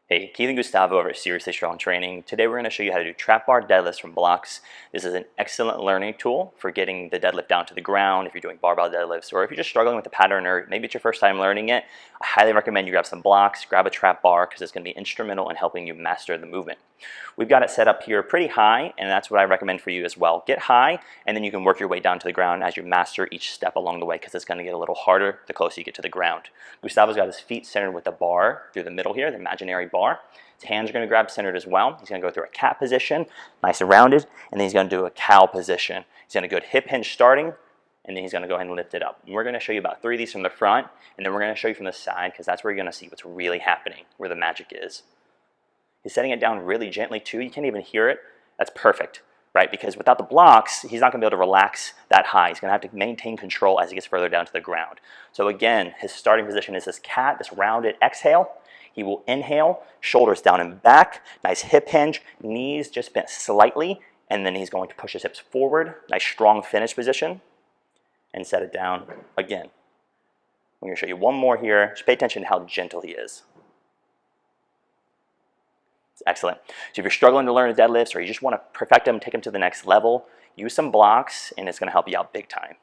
Hey, Keith and Gustavo over at Seriously Strong Training. Today we're going to show you how to do trap bar deadlifts from blocks. This is an excellent learning tool for getting the deadlift down to the ground if you're doing barbell deadlifts, or if you're just struggling with the pattern, or maybe it's your first time learning it. I highly recommend you grab some blocks, grab a trap bar, because it's going to be instrumental in helping you master the movement. We've got it set up here pretty high, and that's what I recommend for you as well. Get high, and then you can work your way down to the ground as you master each step along the way, because it's going to get a little harder the closer you get to the ground. Gustavo's got his feet centered with the bar through the middle here, the imaginary bar. His hands are going to grab centered as well. He's going to go through a cat position, nice and rounded, and then he's going to do a cow position. He's going to go to hip hinge starting, and then he's going to go ahead and lift it up. And we're going to show you about 3 of these from the front, and then we're going to show you from the side, because that's where you're going to see what's really happening, where the magic is. He's setting it down really gently too. You can't even hear it. That's perfect, right? Because without the blocks, he's not going to be able to relax that high. He's going to have to maintain control as he gets further down to the ground. So again, his starting position is this cat, this rounded exhale. He will inhale, shoulders down and back, nice hip hinge, knees just bent slightly, and then he's going to push his hips forward, nice strong finish position, and set it down again. I'm going to show you one more here. Just pay attention to how gentle he is. It's excellent. So if you're struggling to learn the deadlifts, or you just want to perfect them, take them to the next level, use some blocks, and it's going to help you out big time.